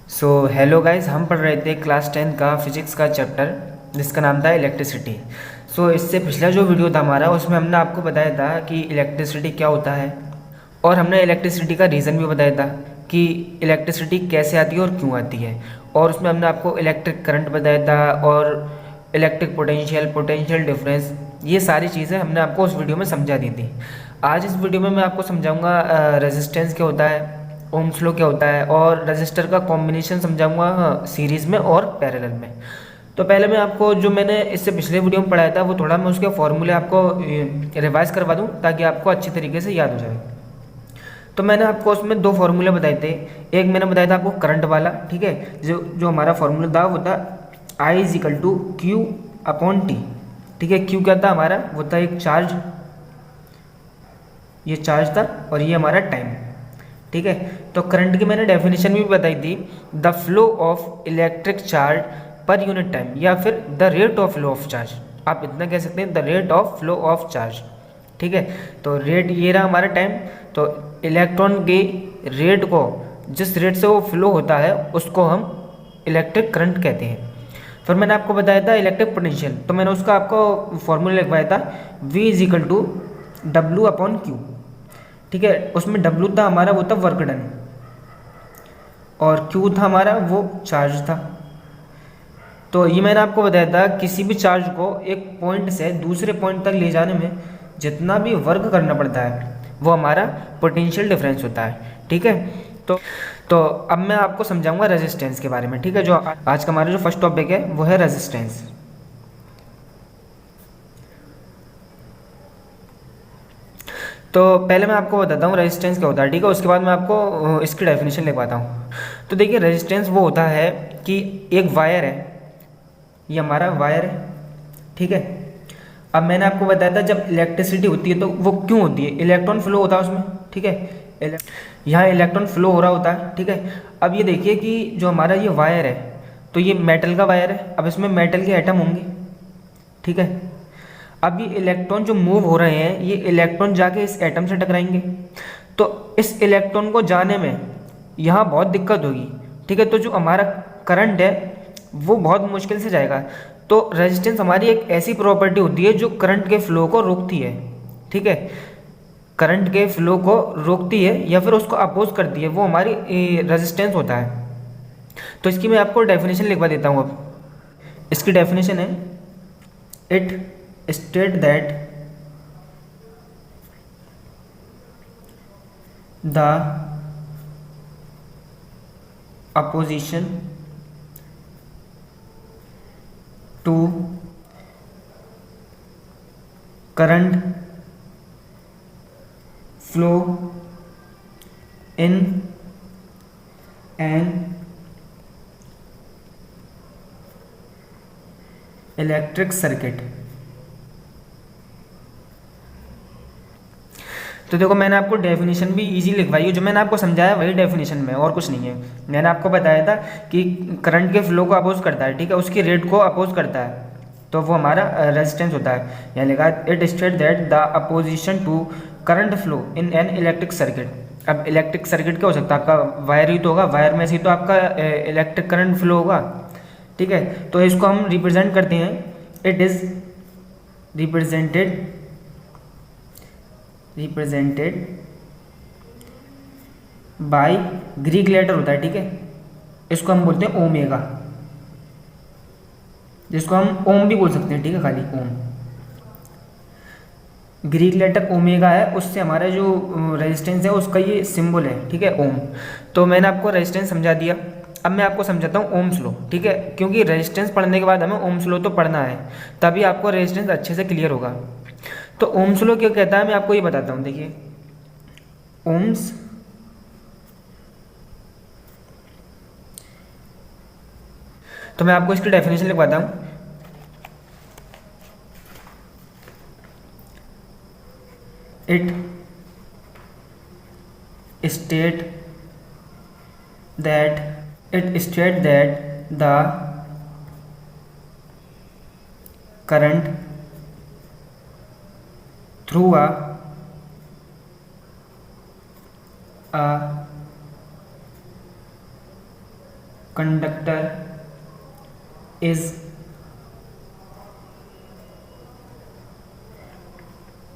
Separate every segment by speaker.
Speaker 1: Hello guys, हम पढ़ रहे थे क्लास 10 का फिजिक्स का चैप्टर जिसका नाम था इलेक्ट्रिसिटी। इससे पिछला जो वीडियो था हमारा, उसमें हमने आपको बताया था कि इलेक्ट्रिसिटी क्या होता है, और हमने इलेक्ट्रिसिटी का रीज़न भी बताया था कि इलेक्ट्रिसिटी कैसे आती है और क्यों आती है। और उसमें हमने आपको इलेक्ट्रिक करंट बताया था और इलेक्ट्रिक पोटेंशियल, पोटेंशियल डिफरेंस, ये सारी चीज़ें हमने आपको उस वीडियो में समझा दी थी। आज इस वीडियो में मैं आपको समझाऊंगा रेजिस्टेंस क्या होता है, ओम्स लॉ क्या होता है, और रजिस्टर का कॉम्बिनेशन समझाऊंगा सीरीज़ में और पैरेलल में। तो पहले मैं आपको जो मैंने इससे पिछले वीडियो में पढ़ाया था वो थोड़ा मैं उसके फॉर्मूले आपको रिवाइज करवा दूं ताकि आपको अच्छी तरीके से याद हो जाए। तो मैंने आपको उसमें दो फार्मूले बताए थे। एक मैंने बताया था आपको करंट वाला, ठीक है, जो जो हमारा फार्मूला था वो था I is equal to Q upon T. ठीक है, क्यू क्या था हमारा, वो था एक चार्ज, ये चार्ज था, और ये हमारा टाइम। ठीक है, तो करंट की मैंने डेफिनेशन भी बताई थी, the flow of electric charge per unit time, या फिर the rate of flow of charge. आप इतना कह सकते हैं, the rate of flow of charge. ठीक है, तो रेट ये रहा हमारा टाइम। तो इलेक्ट्रॉन के रेट को, जिस रेट से वो फ्लो होता है, उसको हम इलेक्ट्रिक करंट कहते हैं। फिर मैंने आपको बताया था इलेक्ट्रिक पोटेंशियल, तो मैंने उसका आपको फॉर्मूला लिखवाया था, V is equal to W upon Q. ठीक है, उसमें W था हमारा, वो था वर्क डन, और Q था हमारा, वो चार्ज था। तो ये मैंने आपको बताया था, किसी भी चार्ज को एक पॉइंट से दूसरे पॉइंट तक ले जाने में जितना भी वर्क करना पड़ता है वो हमारा पोटेंशियल डिफरेंस होता है। ठीक है, तो तो अब मैं आपको समझाऊंगा रेजिस्टेंस के बारे में। ठीक है, जो आज का हमारा जो फर्स्ट टॉपिक है वो है रेजिस्टेंस। तो पहले मैं आपको बताता हूँ रेजिस्टेंस क्या होता है, ठीक है, उसके बाद मैं आपको इसकी डेफिनेशन लिखवाता हूँ। तो देखिए, रेजिस्टेंस वो होता है कि एक वायर है, ये हमारा वायर है। ठीक है, अब मैंने आपको बताया था जब इलेक्ट्रिसिटी होती है तो वो क्यों होती है, इलेक्ट्रॉन फ्लो होता है उसमें। ठीक है, यहाँ इलेक्ट्रॉन फ्लो हो रहा होता है। ठीक है, अब ये देखिए कि जो हमारा ये वायर है, तो ये मेटल का वायर है, अब इसमें मेटल के एटम होंगे। ठीक है, अब ये इलेक्ट्रॉन जो मूव हो रहे हैं, ये इलेक्ट्रॉन जाके इस एटम से टकराएंगे, तो इस इलेक्ट्रॉन को जाने में यहाँ बहुत दिक्कत होगी। ठीक है, तो जो हमारा करंट है वो बहुत मुश्किल से जाएगा। तो रेजिस्टेंस हमारी एक ऐसी प्रॉपर्टी होती है जो करंट के फ्लो को रोकती है। ठीक है, करंट के फ्लो को रोकती है या फिर उसको अपोज करती है, वो हमारी रेजिस्टेंस होता है। तो इसकी मैं आपको डेफिनेशन लिखवा देता हूँ। अब इसकी डेफिनेशन है, it state that the opposition to current flow in an electric circuit। तो देखो, मैंने आपको डेफिनेशन भी इजी लिखवाई है, जो मैंने आपको समझाया वही डेफिनेशन में, और कुछ नहीं है। मैंने आपको बताया था कि करंट के फ्लो को अपोज करता है, ठीक है, उसकी रेट को अपोज करता है, तो वो हमारा रेजिस्टेंस होता है। यहाँ लिखा है, it state that the opposition to current flow in an electric circuit. अब इलेक्ट्रिक सर्किट क्या हो सकता है, आपका वायर ही तो होगा, वायर में से ही तो आपका इलेक्ट्रिक करंट फ्लो होगा। ठीक है, तो इसको हम रिप्रेजेंट करते हैं, it is represented by Greek letter होता है। ठीक है, इसको हम बोलते हैं ओमेगा, जिसको हम ओम भी बोल सकते हैं। ठीक है, खाली ओम, ग्रीक लेटर ओमेगा है, उससे हमारा जो रेजिस्टेंस है उसका ये सिंबल है। ठीक है, ओम। तो मैंने आपको रेजिस्टेंस समझा दिया। अब मैं आपको समझाता हूँ ओम्स लॉ। ठीक है, क्योंकि रेजिस्टेंस पढ़ने के बाद हमें ओम्स लॉ तो पढ़ना है, तभी आपको रेजिस्टेंस अच्छे से क्लियर होगा। तो ओम्स लॉ क्या कहता है, मैं आपको ये बताता हूँ। देखिए, ओम्स तो मैं आपको इसकी डेफिनेशन लिखवाता हूँ। It state that the current through a conductor is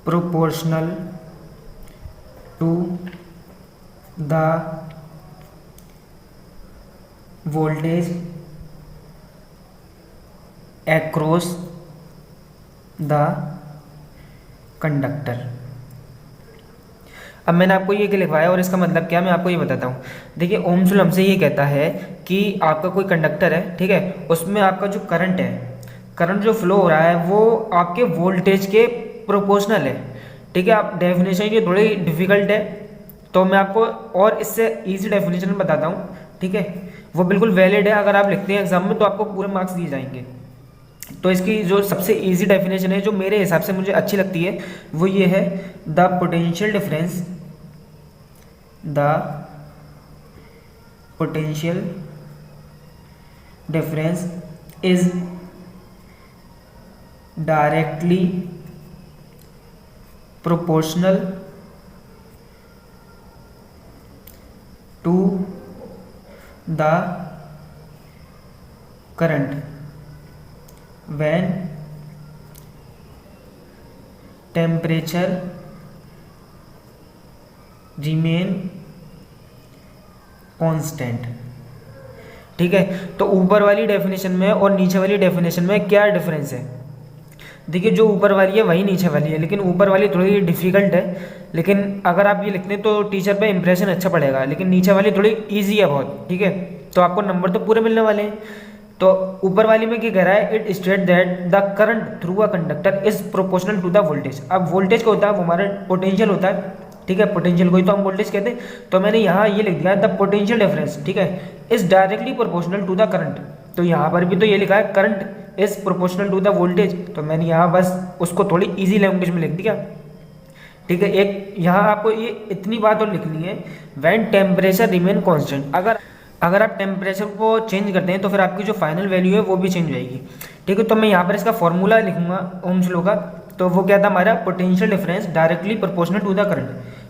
Speaker 1: proportional to the voltage across the conductor। अब मैंने आपको ये क्या लिखवाया और इसका मतलब क्या मैं आपको ये बताता हूँ। देखिए ओम्स लॉ हमसे ये कहता है कि आपका कोई कंडक्टर है, ठीक है, उसमें आपका जो करंट है, करंट जो फ्लो हो रहा है वो आपके वोल्टेज के प्रोपोर्शनल है, ठीक है। आप डेफिनेशन ये थोड़ी डिफिकल्ट है तो मैं आपको और इससे इजी डेफिनेशन बताता हूँ, ठीक है, वो बिल्कुल वैलिड है। अगर आप लिखते हैं एग्जाम में तो आपको पूरे मार्क्स दिए जाएंगे। तो इसकी जो सबसे इजी डेफिनेशन है जो मेरे हिसाब से मुझे अच्छी लगती है वो ये है, the potential difference is directly proportional to the current when temperature remain constant, ठीक है। तो ऊपर वाली डेफिनेशन में और नीचे वाली डेफिनेशन में क्या डिफरेंस है? देखिए जो ऊपर वाली है वही नीचे वाली है, लेकिन ऊपर वाली थोड़ी डिफिकल्ट है, लेकिन अगर आप ये लिखते हैं तो टीचर पे इंप्रेशन अच्छा पड़ेगा, लेकिन नीचे वाली थोड़ी इजी है बहुत, ठीक है। तो आपको नंबर तो पूरे मिलने वाले हैं। तो ऊपर वाली में क्या कह रहा है, it state that the current through a conductor is proportional to the voltage. अब वोल्टेज क्या होता है, वो हमारा पोटेंशियल होता है, ठीक है, पोटेंशियल को ही तो हम वोल्टेज कहते हैं। तो मैंने यहाँ ये लिख दिया द पोटेंशियल डिफरेंस, ठीक है, is directly proportional to the current. तो यहाँ पर भी तो ये लिखा है current is proportional to the voltage, तो मैंने यहाँ बस उसको थोड़ी ईजी लैंग्वेज में लिख दिया, ठीक है। एक यहाँ आपको ये इतनी बात और लिखनी है, व्हेन टेम्परेचर रिमेन कॉन्स्टेंट। अगर आप टेम्परेचर को चेंज करते हैं तो फिर आपकी जो फाइनल वैल्यू है वो भी चेंज हो जाएगी, ठीक है। तो मैं यहाँ पर इसका फॉर्मूला लिखूंगा ओम्स लॉ का। तो वो क्या था हमारा, potential difference directly proportional to the current,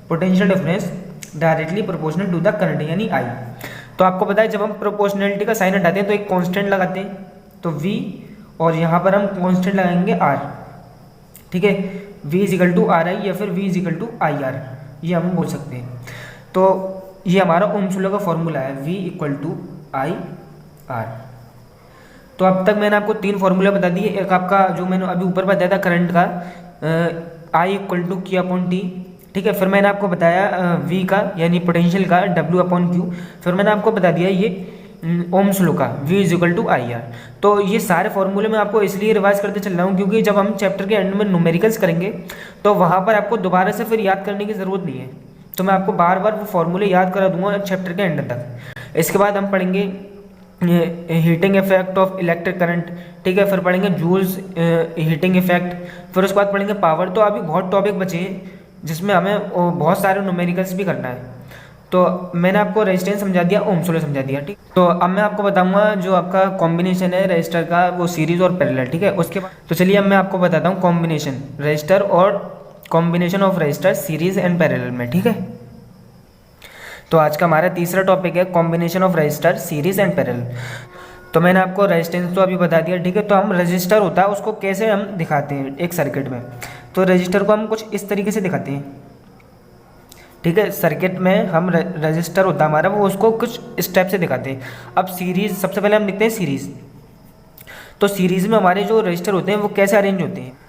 Speaker 1: potential difference directly proportional to the current यानी आई। तो आपको पता है जब हम प्रोपोर्शनलिटी का साइन हटाते हैं तो एक कांस्टेंट लगाते हैं, तो v, और यहाँ पर हम कांस्टेंट लगाएंगे r, ठीक है, v is equal to R I या फिर v is equal to I R, ये हम बोल सकते हैं। तो ये हमारा ओम्स लॉ का फॉर्मूला है, v equal to I R. तो अब तक मैंने आपको तीन फॉर्मूला बता दिए। एक आपका जो मैंने अभी ऊपर बताया था करंट का, I equal to Q upon T, ठीक है। फिर मैंने आपको बताया V का यानी पोटेंशियल का W अपॉन Q। फिर मैंने आपको बता दिया ये ओम्स लॉ का V is equal to I R. तो ये सारे फॉर्मूले मैं आपको इसलिए रिवाइज करते चल रहा हूँ क्योंकि जब हम चैप्टर के एंड में न्यूमेरिकल्स करेंगे तो वहाँ पर आपको दोबारा से फिर याद करने की ज़रूरत नहीं है। तो मैं आपको बार बार वो फॉर्मूले याद करा दूंगा चैप्टर के एंड तक। इसके बाद हम पढ़ेंगे heating effect of electric current, ठीक है। फिर पढ़ेंगे जूल्स हीटिंग इफेक्ट, फिर उसके बाद पढ़ेंगे पावर। तो अभी बहुत टॉपिक बचे हैं जिसमें हमें बहुत सारे न्यूमेरिकल्स भी करना है। तो मैंने आपको रेजिस्टेंस समझा दिया, ओम्स लॉ समझा दिया, ठीक। तो अब मैं आपको बताऊंगा जो आपका कॉम्बिनेशन है रजिस्टर का, वो सीरीज और पैरेलल, ठीक है। उसके बाद तो चलिए अब मैं आपको बताता हूँ कॉम्बिनेशन रजिस्टर और combination of register series and parallel में, ठीक है। तो आज का हमारा तीसरा टॉपिक है combination of register series and parallel. तो मैंने आपको रेजिस्टेंस तो अभी बता दिया, ठीक है। तो हम रजिस्टर होता है उसको कैसे हम दिखाते हैं एक सर्किट में, तो रजिस्टर को हम कुछ इस तरीके से दिखाते हैं, ठीक है। सर्किट में हम रजिस्टर होता है हमारा, वो उसको कुछ स्टेप से दिखाते हैं। अब सीरीज, सबसे पहले हम लिखते हैं सीरीज। तो सीरीज में हमारे जो रजिस्टर होते हैं वो कैसे अरेंज होते हैं,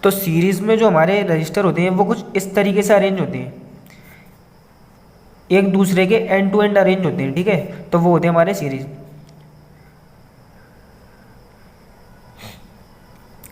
Speaker 1: तो सीरीज में जो हमारे रजिस्टर होते हैं वो कुछ इस तरीके से अरेंज होते हैं, एक दूसरे के एंड टू एंड अरेंज होते हैं, ठीक है। तो वो होते हैं हमारे सीरीज।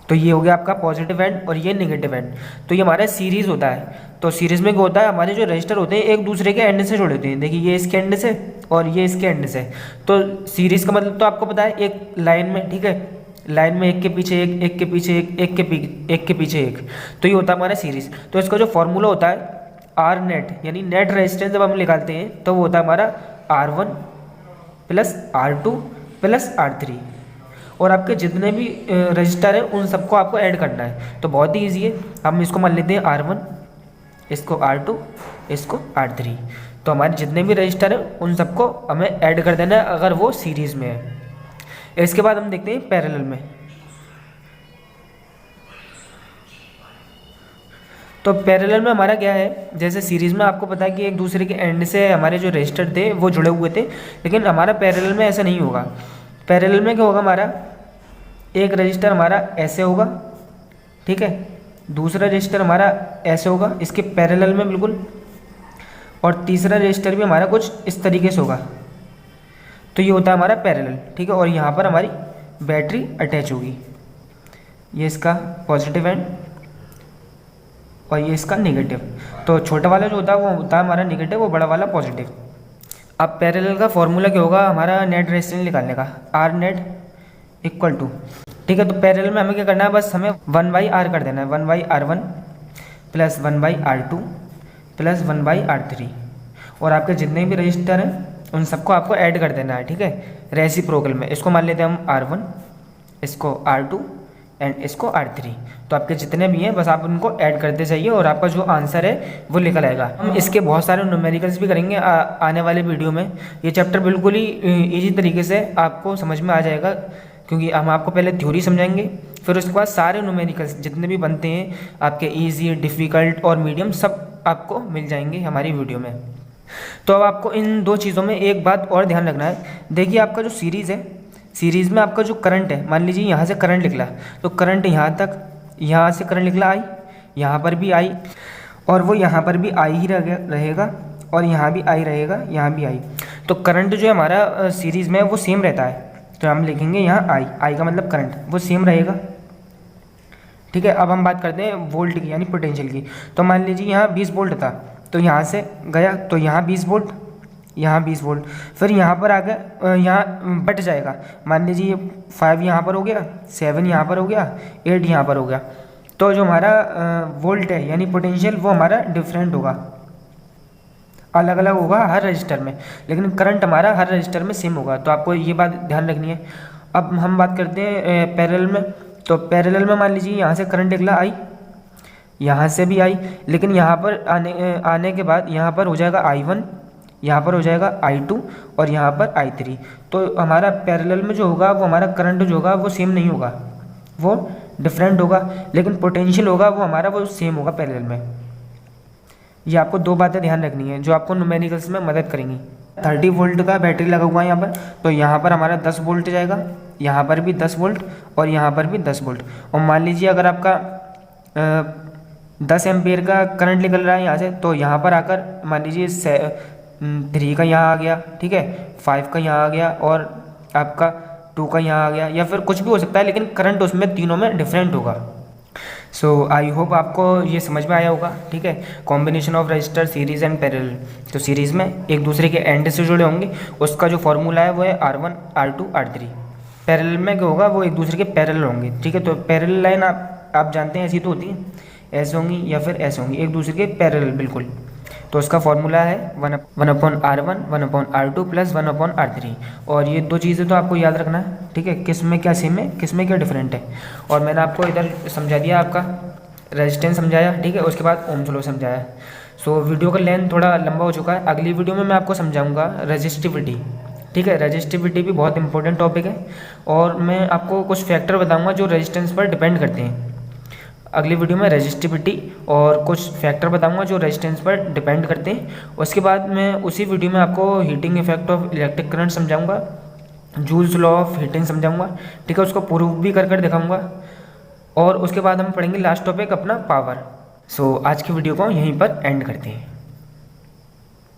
Speaker 1: तो ये हो गया आपका पॉजिटिव एंड और ये नेगेटिव एंड। तो ये हमारा सीरीज होता है। तो सीरीज में क्या होता है, हमारे जो रजिस्टर होते हैं एक दूसरे के एंड से जुड़े होते हैं। देखिए ये इसके एंड से और ये इसके एंड से। तो सीरीज का मतलब तो आपको पता है एक लाइन में, ठीक है, लाइन में एक के पीछे एक, एक के पीछे एक, एक के पीछे एक। तो ये होता है हमारा सीरीज। तो इसका जो फॉर्मूला होता है आर नेट, यानी नेट रेजिस्टेंस जब हम निकालते हैं तो वो होता है हमारा R1 plus R2 plus R3। और आपके जितने भी रजिस्टर हैं उन सबको आपको ऐड करना है। तो बहुत ही ईजी है, हम इसको मान लेते हैं R1 इसको R2, इसको R3। तो हमारे जितने भी रजिस्टर हैं उन सबको हमें ऐड कर देना है अगर वो सीरीज़ में है। इसके बाद हम देखते हैं पैरेलल में। तो पैरेलल में हमारा क्या है, जैसे सीरीज़ में आपको पता है कि एक दूसरे के एंड से हमारे जो रजिस्टर थे वो जुड़े हुए थे, लेकिन हमारा पैरेलल में ऐसा नहीं होगा। पैरेलल में क्या होगा, हमारा एक रजिस्टर हमारा ऐसे होगा, ठीक है, दूसरा रजिस्टर हमारा ऐसे होगा इसके पैरेलल में बिल्कुल, और तीसरा रजिस्टर भी हमारा कुछ इस तरीके से होगा। तो ये होता है हमारा पैरेलल, ठीक है। और यहाँ पर हमारी बैटरी अटैच होगी, ये इसका पॉजिटिव एंड और ये इसका नेगेटिव। तो छोटा वाला जो होता है वो होता है हमारा नेगेटिव, वो बड़ा वाला पॉजिटिव। अब पैरेलल का फॉर्मूला क्या होगा हमारा नेट रेजिस्टेंस निकालने का, आर नेट इक्वल टू, ठीक है। तो पैरेलल में हमें क्या करना है, बस हमें 1/R कर देना है, 1/R1 plus 1/R2 plus 1/R3। और आपके जितने भी रजिस्टर हैं उन सबको आपको ऐड कर देना है, ठीक है, रेसिप्रोकल में। इसको मान लेते हैं हम R1, इसको R2 एंड इसको R3। तो आपके जितने भी हैं बस आप उनको ऐड करते जाइए और आपका जो आंसर है वो निकल आएगा। हम इसके बहुत सारे न्यूमेरिकल्स भी करेंगे आने वाले वीडियो में। ये चैप्टर बिल्कुल ही ईजी तरीके से आपको समझ में आ जाएगा, क्योंकि हम आपको पहले थ्योरी समझाएंगे, फिर उसके बाद सारे न्यूमेरिकल्स जितने भी बनते हैं आपके ईजी, डिफ़िकल्ट और मीडियम सब आपको मिल जाएंगे हमारी वीडियो में। तो अब आपको इन दो चीज़ों में एक बात और ध्यान रखना है। देखिए आपका जो सीरीज़ है, सीरीज़ में आपका जो करंट है, मान लीजिए यहाँ से करंट निकला, तो करंट यहाँ तक, यहाँ से करंट निकला आई, यहाँ पर भी आई, और वो यहाँ पर भी आई ही रहेगा, और यहाँ भी आई रहेगा, यहाँ भी आई। तो करंट जो है हमारा सीरीज़ में वो सेम रहता है, तो हम लिखेंगे यहाँ आई का मतलब करंट वो सेम रहेगा, ठीक है। अब हम बात करते हैं वोल्ट की यानी पोटेंशियल की। तो मान लीजिए यहाँ 20 वोल्ट था, तो यहाँ से गया तो यहाँ 20 वोल्ट, यहाँ 20 वोल्ट, फिर यहाँ पर आ गया, यहाँ बट जाएगा। मान लीजिए 5 यहाँ पर हो गया, 7 यहाँ पर हो गया, 8 यहाँ पर हो गया। तो जो हमारा वोल्ट है यानी पोटेंशियल वो हमारा डिफरेंट होगा, अलग अलग होगा हर रजिस्टर में, लेकिन करंट हमारा हर रजिस्टर में सेम होगा। तो आपको ये बात ध्यान रखनी है। अब हम बात करते हैं पैरेलल में। तो पैरेलल में मान लीजिए यहाँ से करंट निकला आई, यहाँ से भी आई, लेकिन यहाँ पर आने के बाद यहाँ पर हो जाएगा I1, यहाँ पर हो जाएगा I2 और यहाँ पर I3। तो हमारा पैरेलल में जो होगा वो हमारा करंट जो होगा वो सेम नहीं होगा, वो डिफरेंट होगा, लेकिन पोटेंशियल होगा वो हमारा वो सेम होगा पैरेलल में। ये आपको दो बातें ध्यान रखनी है जो आपको न्यूमेरिकल्स में मदद करेंगी। 30 वोल्ट का बैटरी लगा हुआ है यहाँ पर, तो यहाँ पर हमारा 10 वोल्ट जाएगा, यहाँ पर भी 10 वोल्ट और यहाँ पर भी 10 वोल्ट। और मान लीजिए अगर आपका 10 एम्पियर का करंट निकल रहा है यहाँ से, तो यहाँ पर आकर मान लीजिए 3 का यहाँ आ गया, ठीक है, 5 का यहाँ आ गया और आपका 2 का यहाँ आ गया, या फिर कुछ भी हो सकता है, लेकिन करंट उसमें तीनों में डिफरेंट होगा। सो आई होप आपको ये समझ में आया होगा, ठीक है। Combination of register, series and parallel. तो सीरीज़ में एक दूसरे के एंड से जुड़े होंगे, उसका जो फॉर्मूला है वो है R1, R2, R3। पैरेलल में क्या होगा, वो एक दूसरे के पैरेलल होंगे, ठीक है। तो पैरेलल लाइन आप जानते हैं ऐसी तो होती है, ऐसे होंगी या फिर ऐसे होंगी, एक दूसरे के पैरेलल बिल्कुल। तो उसका फॉर्मूला है 1/R1, 1/R2 प्लस 1/R3। और ये दो चीज़ें तो आपको याद रखना है, ठीक है, किस में क्या सेम है, किस में क्या डिफरेंट है। और मैंने आपको इधर समझा दिया, आपका रेजिस्टेंस समझाया, ठीक है, उसके बाद ओम्स लॉ समझाया। सो वीडियो का लेंथ थोड़ा लंबा हो चुका है, अगली वीडियो में मैं आपको समझाऊंगा रेजिस्टिविटी, ठीक है। रेजिस्टिविटी भी बहुत इंपॉर्टेंट टॉपिक है, और मैं आपको कुछ फैक्टर बताऊँगा जो रेजिस्टेंस पर डिपेंड करते हैं। अगली वीडियो में रेजिस्टिविटी और कुछ फैक्टर बताऊंगा जो रेजिस्टेंस पर डिपेंड करते हैं। उसके बाद मैं उसी वीडियो में आपको heating effect of electric current समझाऊंगा, जूल्स लॉ ऑफ हीटिंग समझाऊंगा, ठीक है, उसको प्रूव भी कर दिखाऊंगा। और उसके बाद हम पढ़ेंगे लास्ट टॉपिक अपना पावर। सो आज की वीडियो को यहीं पर एंड करते हैं।